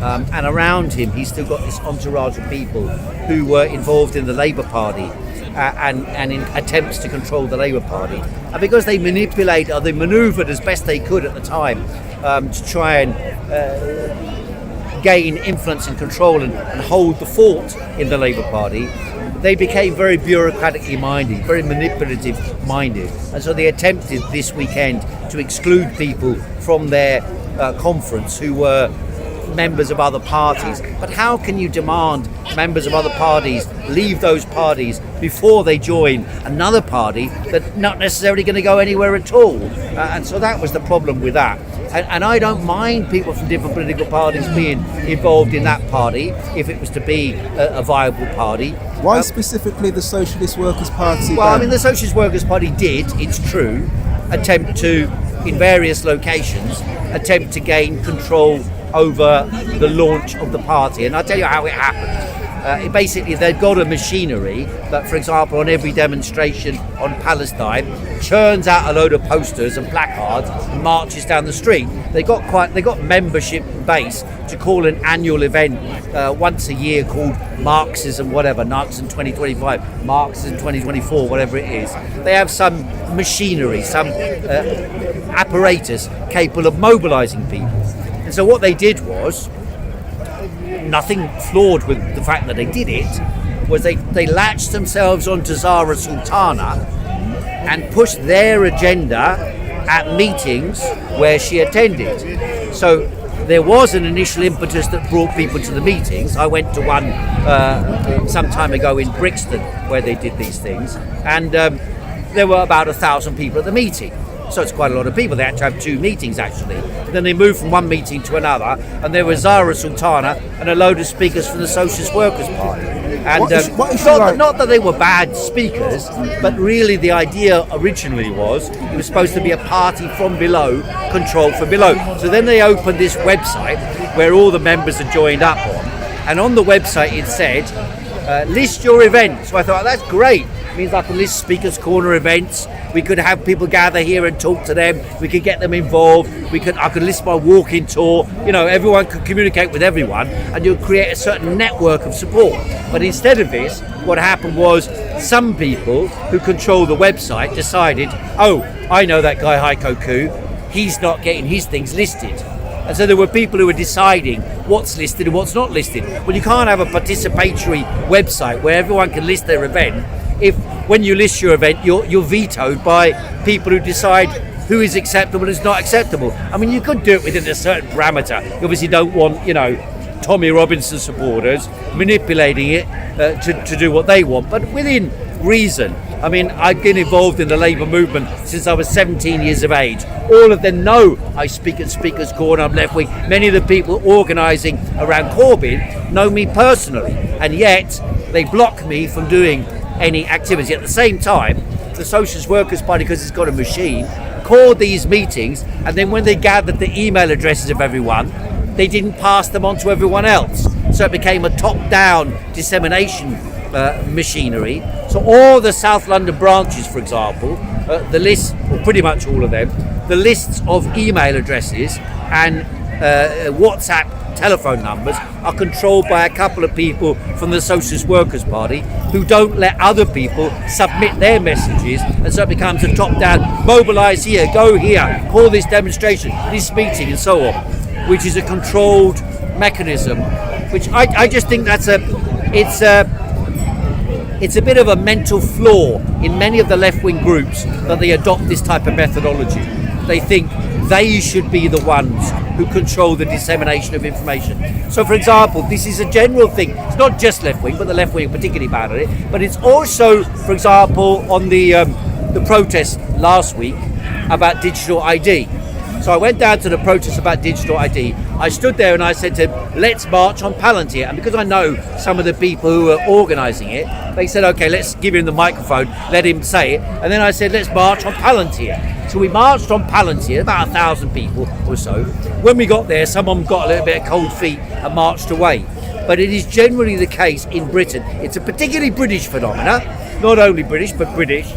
And around him, he's still got this entourage of people who were involved in the Labour Party and in attempts to control the Labour Party. And because they manipulated, or they manoeuvred as best they could at the time to try and gain influence and control and hold the fort in the Labour Party, they became very bureaucratically minded, very manipulative minded. And so they attempted this weekend to exclude people from their conference who were members of other parties. But how can you demand members of other parties leave those parties before they join another party that's not necessarily going to go anywhere at all? And so that was the problem with that. And I don't mind people from different political parties being involved in that party if it was to be a viable party. Why specifically the Socialist Workers' Party? Well, I mean, the Socialist Workers' Party did, it's true, attempt to, in various locations, attempt to gain control over the launch of the party. And I'll tell you how it happened. Basically, they've got a machinery that, for example, on every demonstration on Palestine, churns out a load of posters and placards and marches down the street. They got membership base to call an annual event once a year called Marxism, whatever, Marxism 2025, Marxism 2024, whatever it is. They have some machinery, some apparatus capable of mobilising people. And so what they did was, nothing flawed with the fact that they did it, was they latched themselves onto Zara Sultana and pushed their agenda at meetings where she attended. So there was an initial impetus that brought people to the meetings. I went to one some time ago in Brixton where they did these things, and there were about 1,000 people at the meeting. So it's quite a lot of people. They had to have 2 meetings actually. Then they moved from one meeting to another, and there was Zara Sultana and a load of speakers from the Socialist Workers' Party. And not that they were bad speakers, but really the idea originally was it was supposed to be a party from below, controlled from below. So then they opened this website where all the members are joined up on, and on the website it said, list your events. So I thought, that's great. It means I can list Speakers Corner events. We could have people gather here and talk to them. We could get them involved. I could list my walking tour. You know, everyone could communicate with everyone, and you'd create a certain network of support. But instead of this, what happened was some people who control the website decided, oh, I know that guy Heiko Koo. He's not getting his things listed. And so there were people who were deciding what's listed and what's not listed. Well, you can't have a participatory website where everyone can list their event if when you list your event you're vetoed by people who decide who is acceptable and is not acceptable. I mean, you could do it within a certain parameter. You obviously don't want, you know, Tommy Robinson supporters manipulating it to do what they want, but within reason. I mean, I've been involved in the Labour movement since I was 17 years of age. All of them know I speak at Speakers Corner, I'm left wing. Many of the people organising around Corbyn know me personally, and yet they block me from doing any activity. At the same time, the Socialist Workers' Party, because it's got a machine, called these meetings, and then when they gathered the email addresses of everyone, they didn't pass them on to everyone else. So it became a top-down dissemination machinery. So all the South London branches, for example, the list, or pretty much all of them, the lists of email addresses and WhatsApp telephone numbers are controlled by a couple of people from the Socialist Workers' Party who don't let other people submit their messages, and so it becomes a top-down, mobilise here, go here, call this demonstration, this meeting, and so on, which is a controlled mechanism, which I just think it's a bit of a mental flaw in many of the left-wing groups that they adopt this type of methodology. They think they should be the ones who control the dissemination of information. So, for example, this is a general thing. It's not just left-wing, but the left-wing are particularly bad at it. But it's also, for example, on the protest last week about digital ID. So I went down to the protest about digital ID. I stood there and I said to them, let's march on Palantir. And because I know some of the people who are organising it, they said, okay, let's give him the microphone, let him say it. And then I said, let's march on Palantir. So we marched on Palantir, about 1,000 people or so. When we got there, someone got a little bit of cold feet and marched away. But it is generally the case in Britain. It's a particularly British phenomena, not only British, but British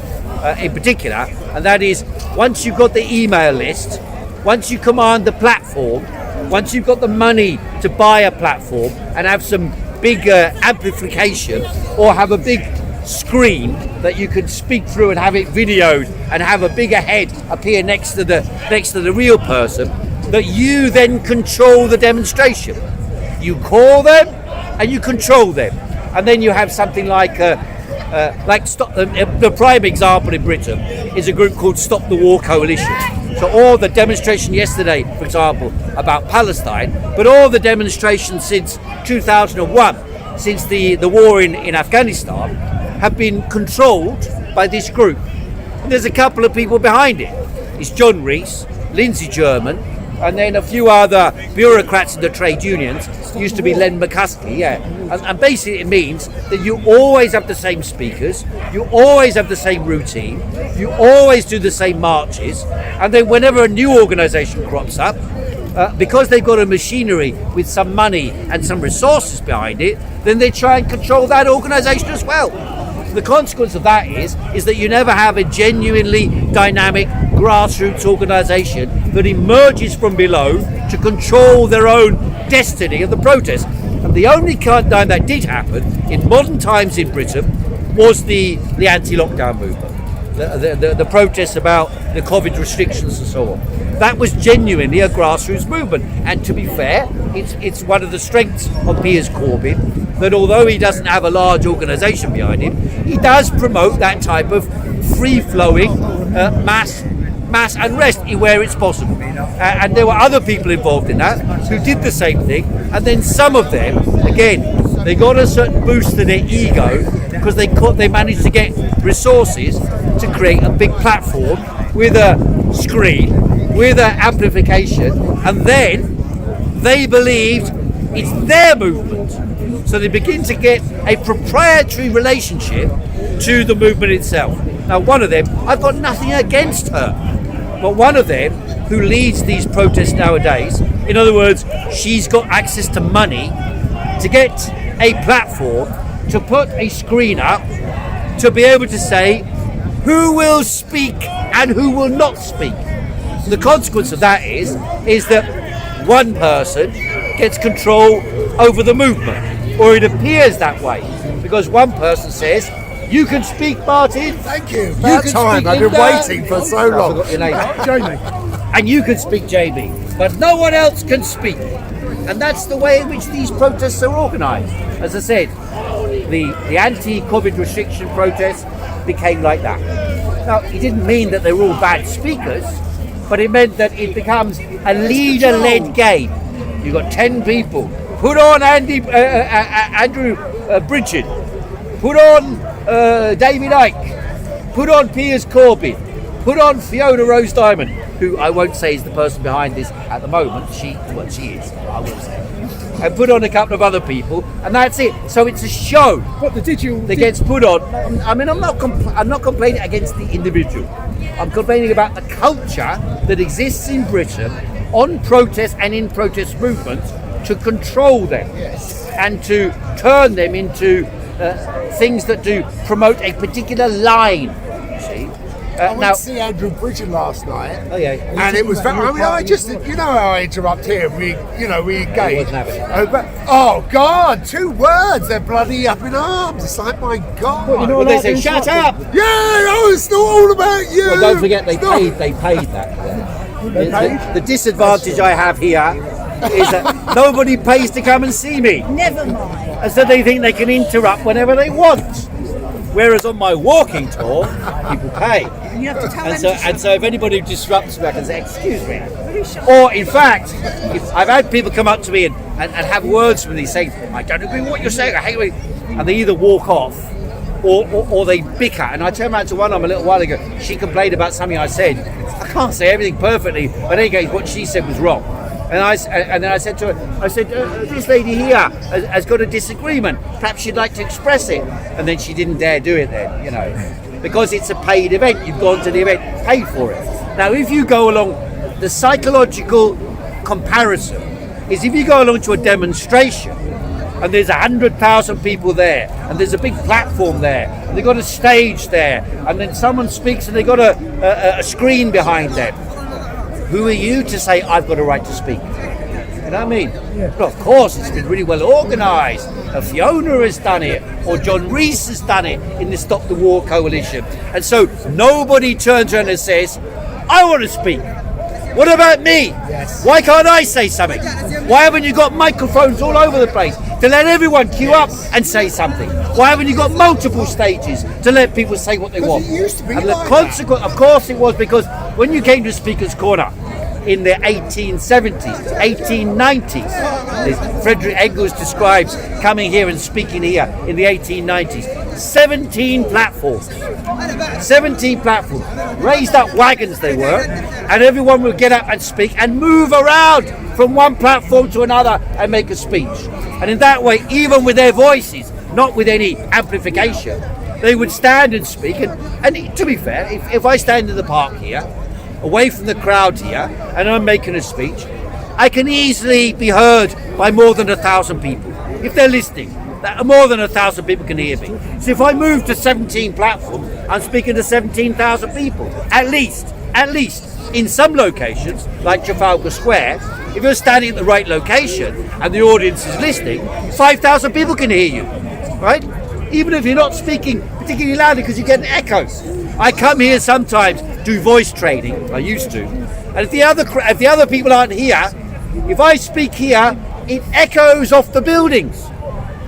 in particular. And that is, once you've got the email list, once you command the platform, once you've got the money to buy a platform and have some bigger amplification, or have a big screen that you can speak through and have it videoed and have a bigger head appear next to the real person, that you then control the demonstration. You call them and you control them, and then you have something like Stop the prime example in Britain is a group called Stop the War Coalition. So all the demonstration yesterday, for example, about Palestine, but all the demonstrations since 2001, since the war in Afghanistan, have been controlled by this group. And there's a couple of people behind it. It's John Rees, Lindsay German, and then a few other bureaucrats in the trade unions. Used to be Len McCuskey, and basically it means that you always have the same speakers, you always have the same routine, you always do the same marches, and then whenever a new organisation crops up, because they've got a machinery with some money and some resources behind it, then they try and control that organisation as well. The consequence of that is that you never have a genuinely dynamic grassroots organisation that emerges from below to control their own destiny of the protest. And the only time that did happen in modern times in Britain was the anti-lockdown movement, the protests about the COVID restrictions and so on. That was genuinely a grassroots movement, and to be fair, it's one of the strengths of Piers Corbyn that although he doesn't have a large organisation behind him, he does promote that type of free-flowing mass unrest where it's possible. And there were other people involved in that who did the same thing, and then some of them, again, they got a certain boost to their ego because they managed to get resources to create a big platform with a screen, with an amplification, and then they believed it's their movement. So they begin to get a proprietary relationship to the movement itself. Now, one of them, I've got nothing against her, but one of them who leads these protests nowadays, in other words, she's got access to money to get a platform, to put a screen up, to be able to say who will speak and who will not speak. The consequence of that is that one person gets control over the movement, or it appears that way, because one person says, "You can speak, Martin." Thank you. About time. I've been waiting for so long. I forgot your name. Jamie. And you can speak, Jamie, but no one else can speak. And that's the way in which these protests are organised. As I said, the anti-COVID restriction protests became like that. Now, it didn't mean that they were all bad speakers, but it meant that it becomes a leader-led game. You've got 10 people. Put on Andrew Bridget. Put on David Icke. Put on Piers Corbyn. Put on Fiona Rose Diamond, who I won't say is the person behind this at the moment. She is, I will say. And put on a couple of other people, and that's it. So it's a show that gets put on. I mean, I'm not complaining against the individual. I'm complaining about the culture that exists in Britain on protest and in protest movements to control them and to turn them into things that do promote a particular line. See? I went to see Andrew Bridget last night. Oh yeah, and it was very. I mean, I just, you know, how I interrupt here. We engage. Oh God, 2 words. They're bloody up in arms. It's like, my God. Well, they say, "Shut up!" Yeah, oh, it's not all about you. Well, don't forget they paid that. The disadvantage I have here is that nobody pays to come and see me. Never mind. And so they think they can interrupt whenever they want. Whereas on my walking tour, people pay. You have to tell and so if anybody disrupts me, I can say, "Excuse me." Or in fact, I've had people come up to me and have words with me saying, "I don't agree with what you're saying, I hate it," and they either walk off or they bicker. And I turned around to one of them a little while ago. She complained about something I said. I can't say everything perfectly, but anyway, what she said was wrong. And then I said to her, this lady here has got a disagreement. Perhaps she'd like to express it. And then she didn't dare do it then, you know, because it's a paid event. You've gone to the event, paid for it. Now, if you go along, the psychological comparison is if you go along to a demonstration and there's 100,000 people there and there's a big platform there and they've got a stage there and then someone speaks and they've got a screen behind them. Who are you to say I've got a right to speak? You know what I mean? Yeah. But of course, it's been really well organised. Fiona has done it, or John Rees has done it in the Stop the War Coalition. And so nobody turns around and says, "I want to speak. What about me? Yes. Why can't I say something? Why haven't you got microphones all over the place to let everyone queue up and say something? Why haven't you got multiple stages to let people say what they want?" It used to be and like the consequence, of course it was, because when you came to Speaker's Corner, in the 1870s, 1890s. As Frederick Engels describes coming here and speaking here in the 1890s. 17 platforms. 17 platforms. Raised up wagons they were, and everyone would get up and speak and move around from one platform to another and make a speech. And in that way, even with their voices, not with any amplification, they would stand and speak. And to be fair, if I stand in the park here, away from the crowd here, and I'm making a speech, I can easily be heard by more than 1,000 people. If they're listening, more than 1,000 people can hear me. So if I move to 17 platforms, I'm speaking to 17,000 people, at least. In some locations, like Trafalgar Square, if you're standing at the right location and the audience is listening, 5,000 people can hear you, right? Even if you're not speaking particularly loudly, because you get an echo. I come here sometimes, do voice training, I used to, and if the other people aren't here, if I speak here, it echoes off the buildings.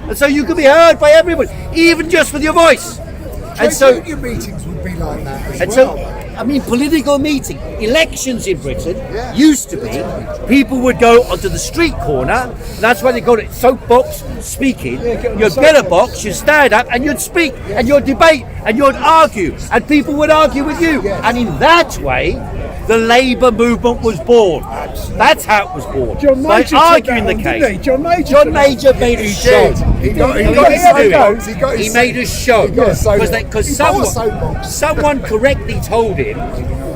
And so you can be heard by everyone, even just with your voice. And so your meetings would be like that as well. I mean, political meeting, elections in Britain used to be, people would go onto the street corner, and that's why they call it soapbox speaking. You'd get a box, you'd stand up, and you'd speak, and you'd debate, and you'd argue, and people would argue with you. And in that way, the Labour movement was born. That's how it was born. John Major by arguing the case. John Major made a show. He made a show because someone correctly told him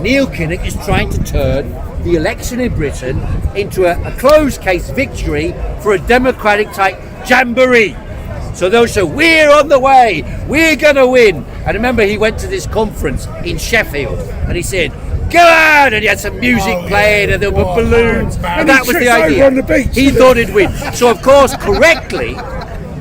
Neil Kinnock is trying to turn the election in Britain into a closed case victory for a democratic type jamboree. So they'll say, we're on the way, we're going to win. And remember, he went to this conference in Sheffield and he said, go out, and he had some music playing and there were balloons, and that was the idea. He thought he'd win. So of course, correctly,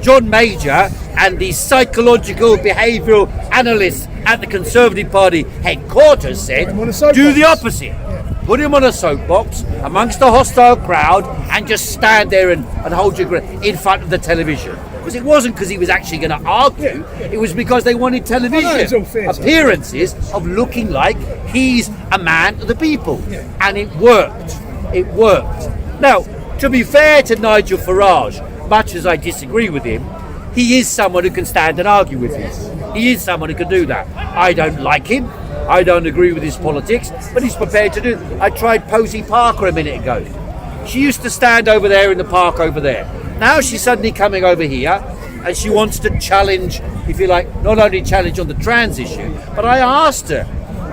John Major and the psychological behavioural analysts at the Conservative Party headquarters said, do the opposite. Put him on a soapbox amongst a hostile crowd and just stand there and hold your ground in front of the television. Because it wasn't because he was actually going to argue, it was because they wanted television appearances of looking like he's a man of the people. And it worked. It worked. Now, to be fair to Nigel Farage, much as I disagree with him, he is someone who can stand and argue with you. He is someone who can do that. I don't like him. I don't agree with his politics, but he's prepared to do it. I tried Posey Parker a minute ago. She used to stand over there in the park over there. Now she's suddenly coming over here and she wants to challenge, if you like, not only challenge on the trans issue, but I asked her,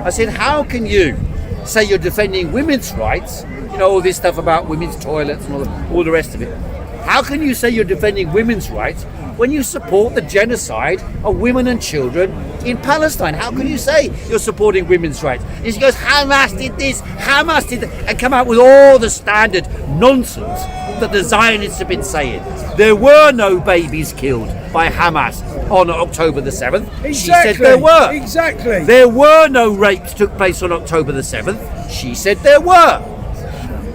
I said, how can you say you're defending women's rights, you know, all this stuff about women's toilets and all the rest of it. How can you say you're defending women's rights when you support the genocide of women and children in Palestine? How can you say you're supporting women's rights? And she goes, Hamas did this, Hamas did that, and come out with all the standard nonsense that the Zionists have been saying. There were no babies killed by Hamas on October the 7th. Exactly. She said there were. Exactly. There were no rapes took place on October the 7th. She said there were.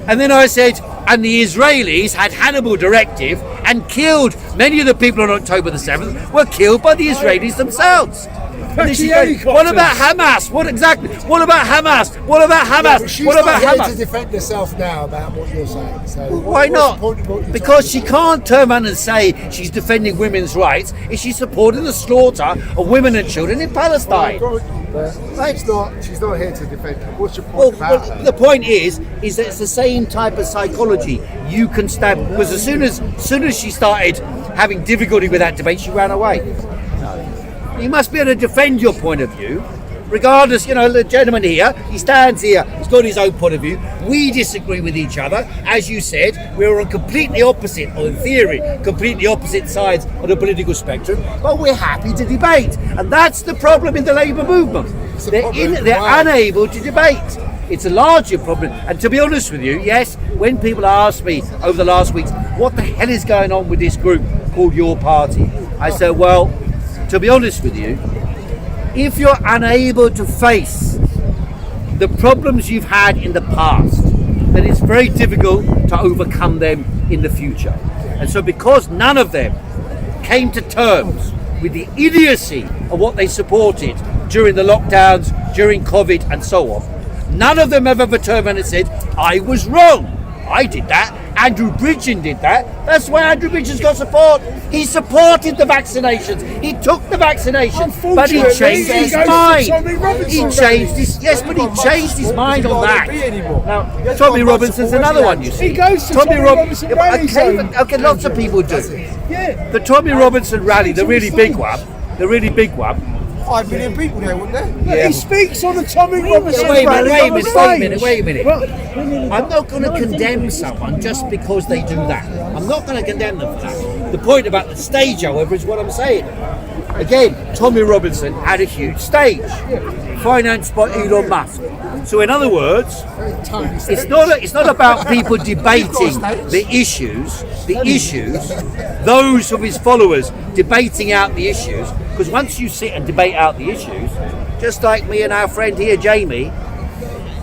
And then I said, and the Israelis had Hannibal Directive and killed many of the people on October the 7th were killed by the Israelis themselves. And she goes, what about Hamas? What exactly? What about Hamas? What about Hamas? She's what about not Hamas? here to defend herself now about what you're saying. So why not? Because she can't turn around and say she's defending women's rights if she's supporting the slaughter of women and children in Palestine. She's not here to defend her. What's your point about her? The point is that it's the same type of psychology. You can stand, because as soon as she started having difficulty with that debate, she ran away. You must be able to defend your point of view, regardless. You know, the gentleman here, he stands here, he's got his own point of view. We disagree with each other. As you said, we're on completely opposite, or in theory, completely opposite sides of the political spectrum, but we're happy to debate. And that's the problem in the Labour movement. They're unable to debate. It's a larger problem. And to be honest with you, yes, when people ask me over the last weeks, what the hell is going on with this group called Your Party? I say, well, to be honest with you, if you're unable to face the problems you've had in the past, then it's very difficult to overcome them in the future. And so because none of them came to terms with the idiocy of what they supported during the lockdowns, during COVID and so on, None of them have ever turned around and said, I was wrong. I did that. Andrew Bridgen did that. That's why Andrew Bridgen's got support. He supported the vaccinations. He took the vaccinations, but he changed his mind. He changed his mind on that. Now, Tommy Robinson's another one. You see, He goes to Tommy Robinson rallies, Okay, lots of people do. Yeah. The Tommy Robinson rally, the really big one. 5 million people there, wouldn't there? Yeah. He speaks on the Tommy Robinson Wait a rally. minute. I'm not going to condemn someone just because they do that. I'm not going to condemn them for that. The point about the stage, however, is what I'm saying. Again, Tommy Robinson had a huge stage, financed by Elon Musk. So, in other words, it's not about people debating the issues. Those of his followers debating out the issues. Because once you sit and debate out the issues, just like me and our friend here, Jamie,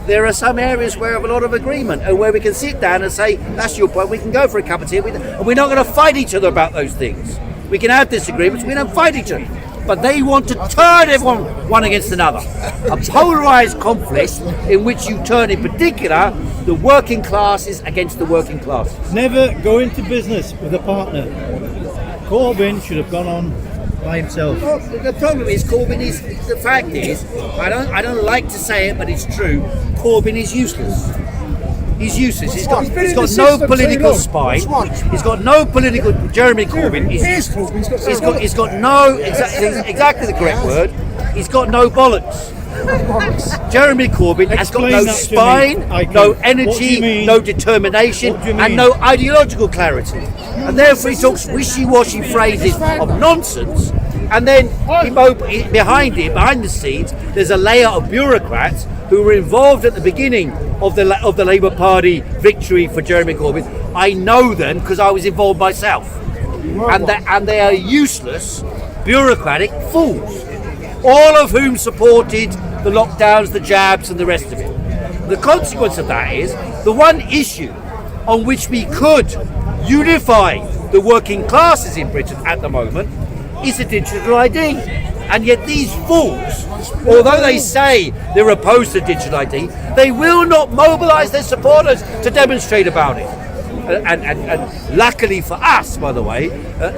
there are some areas where we have a lot of agreement and where we can sit down and say, that's your point, we can go for a cup of tea, and we're not going to fight each other about those things. We can have disagreements, we don't fight each other. But they want to turn everyone one against another. A polarised conflict in which you turn, in particular, the working classes against the working classes. Never go into business with a partner. Corbyn should have gone on by himself. Well, the problem is Corbyn is, the fact is, I don't like to say it, but it's true, Corbyn is useless. He's useless. He's got no political spine. He's got no political. Jeremy Corbyn he's got no exactly the correct word. He's got no bollocks. Jeremy Corbyn has got no spine, no energy, no determination, and no ideological clarity. And therefore he talks wishy-washy phrases of nonsense. And then behind the scenes, there's a layer of bureaucrats who were involved at the beginning of the Labour Party victory for Jeremy Corbyn. I know them because I was involved myself, and they are useless, bureaucratic fools, all of whom supported the lockdowns, the jabs, and the rest of it. The consequence of that is the one issue on which we could unify the working classes in Britain at the moment is a digital ID. And yet these fools, although they say they're opposed to digital ID, they will not mobilise their supporters to demonstrate about it. And luckily for us, by the way,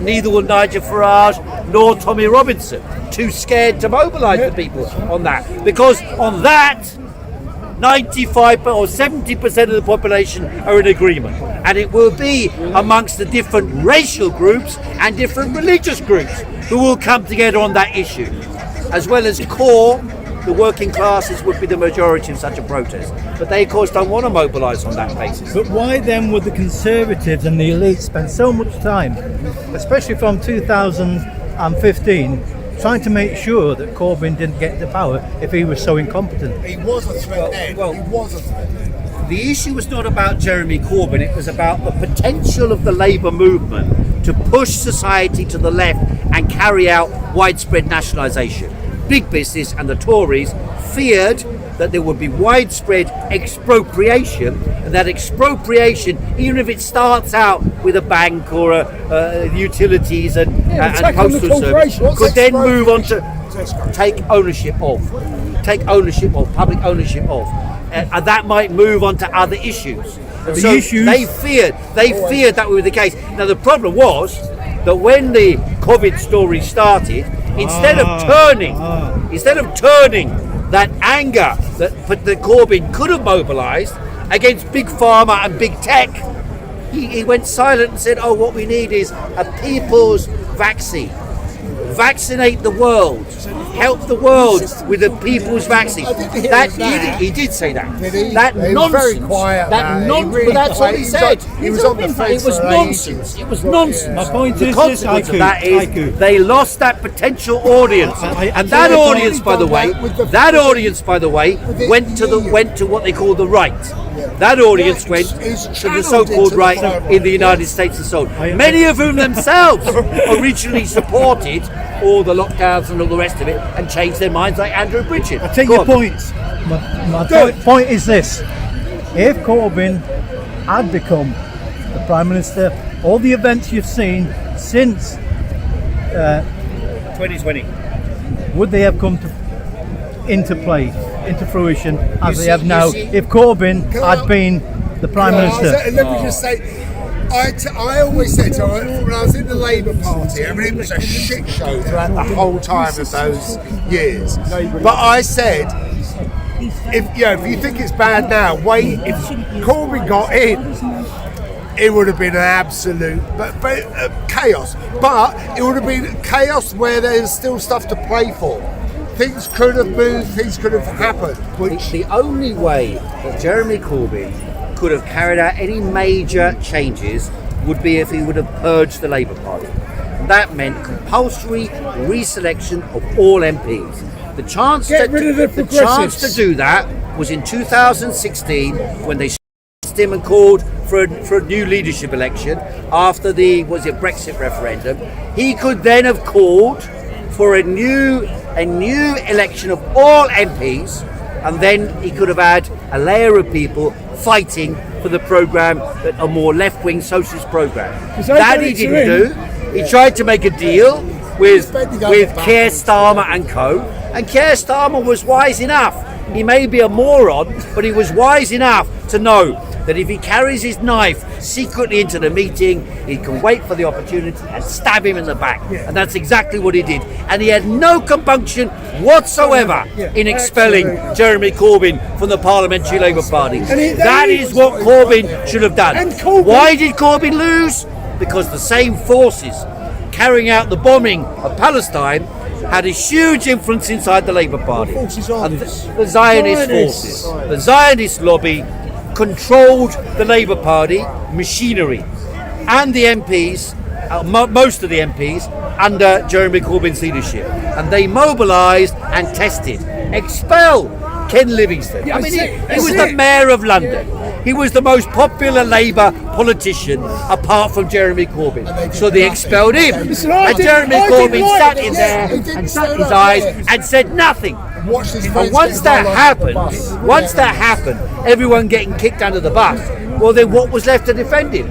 neither will Nigel Farage nor Tommy Robinson. Too scared to mobilise the people on that. Because on that, 95 or 70% of the population are in agreement, and it will be amongst the different racial groups and different religious groups who will come together on that issue, as well as core. The working classes would be the majority of such a protest, but they of course don't want to mobilise on that basis. But why then would the Conservatives and the elite spend so much time, especially from 2015, trying to make sure that Corbyn didn't get the power if he was so incompetent? He was a threat then. He was a threat. The issue was not about Jeremy Corbyn, it was about the potential of the Labour movement to push society to the left and carry out widespread nationalisation. Big business and the Tories feared that there would be widespread expropriation, and that expropriation, even if it starts out with a bank or utilities and postal service, could then move on to take ownership of public ownership of, and that might move on to other issues. And so they feared that would be the case. Now the problem was that when the COVID story started, instead of turning that anger that Corbyn could have mobilised against big pharma and big tech, he went silent and said, "Oh, what we need is a people's vaccine. Vaccinate the world. Help the world with the people's vaccine." He did say that. That he nonsense. Was very quiet. That nonsense. Really But that's what he said. He was on the fence. It was nonsense. It was nonsense. My point The is consequence this, of that is they lost that potential audience, and that audience, by the way, went to what they call the right. That audience went to the so-called right in the United States and so on. Many of whom themselves originally supported all the lockdowns and all the rest of it and changed their minds, like Andrew Bridgen. I take your points. My point is this: if Corbyn had become the Prime Minister, all the events you've seen since 2020, would they have come into play? into fruition as they have now if Corbyn had been the Prime Minister. Let me just say, I always said, so when I was in the Labour Party, I mean, it was a shit show throughout the whole time of those years. But I said, if you think it's bad now, wait. If Corbyn got in, it would have been an absolute chaos. But it would have been chaos where there's still stuff to play for. Things could have moved, things could have happened. The only way that Jeremy Corbyn could have carried out any major changes would be if he would have purged the Labour Party. And that meant compulsory reselection of all MPs. The chance to do that was in 2016 when they him and called for a new leadership election after the Brexit referendum. He could then have called for a new election of all MPs, and then he could have had a layer of people fighting for the programme, a more left-wing socialist programme. That he didn't do. He tried to make a deal with Keir Starmer and co. And Keir Starmer was wise enough. He may be a moron, but he was wise enough to know that if he carries his knife secretly into the meeting, he can wait for the opportunity and stab him in the back. And that's exactly what he did. And he had no compunction whatsoever in expelling Jeremy Corbyn from the Parliamentary Labour Party. That is what Corbyn should have done. Why did Corbyn lose? Because the same forces carrying out the bombing of Palestine had a huge influence inside the Labour Party. And the Zionist forces, the Zionist lobby, controlled the Labour Party machinery and the MPs, most of the MPs, under Jeremy Corbyn's leadership. And they mobilised and tested. Expel Ken Livingstone. I mean, he was the Mayor of London. He was the most popular Labour politician apart from Jeremy Corbyn. So they expelled him. And Jeremy Corbyn sat in there and shut his eyes and said nothing. And once that happened, everyone getting kicked under the bus, well then what was left to defend him?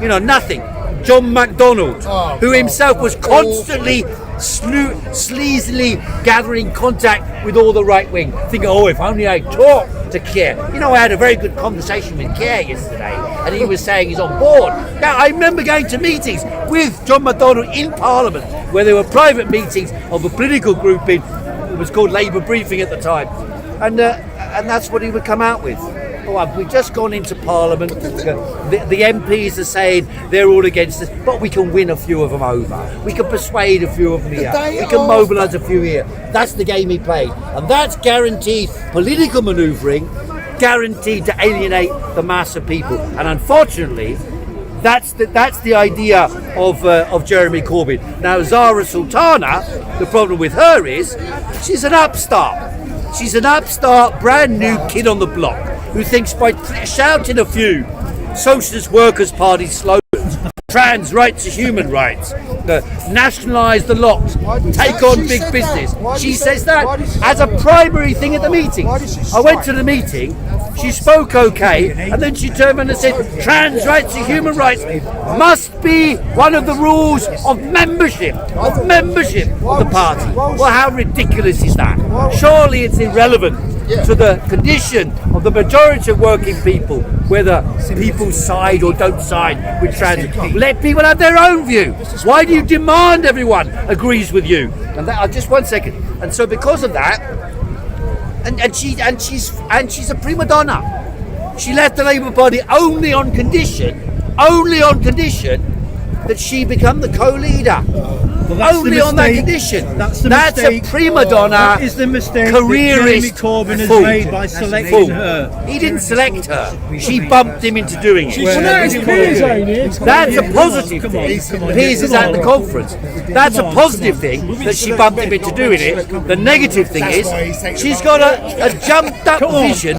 You know, nothing. John MacDonald, who himself was constantly sleazily gathering contact with all the right wing, thinking, oh, if only I talk to Keir. You know, I had a very good conversation with Keir yesterday, and he was saying he's on board. Now, I remember going to meetings with John MacDonald in Parliament, where there were private meetings of a political group it was called Labour Briefing at the time, and that's what he would come out with. Oh, we've just gone into Parliament. The MPs are saying they're all against us, but we can win a few of them over. We can persuade a few of them here. We can mobilise a few here. That's the game he played, and that's guaranteed political manoeuvring, guaranteed to alienate the mass of people. And unfortunately, that's the idea of Jeremy Corbyn. Now, Zara Sultana, the problem with her is she's an upstart. She's an upstart, brand new kid on the block who thinks by shouting a few Socialist Workers' Party slogans, trans rights are human rights, nationalise the lot, take on big business. She says that as a primary thing at the meeting. I went to the meeting, she spoke okay, and then she turned around and said, trans rights are human rights must be one of the rules of membership of the party. Well, how ridiculous is that? Surely it's irrelevant to the condition of the majority of working people, whether people side or don't side with trans. Let people have their own view. Why do you demand everyone agrees with you? And that, just 1 second. And so because of that, and she's a prima donna. She left the Labour Party only on condition that she become the co-leader. Only on that condition. That's a prima donna. That is the mistake careerist that Corbyn has made by selecting her. He didn't select her. She bumped him into doing it. That's a positive thing. Piers is at the conference. That's a positive thing that she bumped him into doing it. The negative thing is she's got a jumped up vision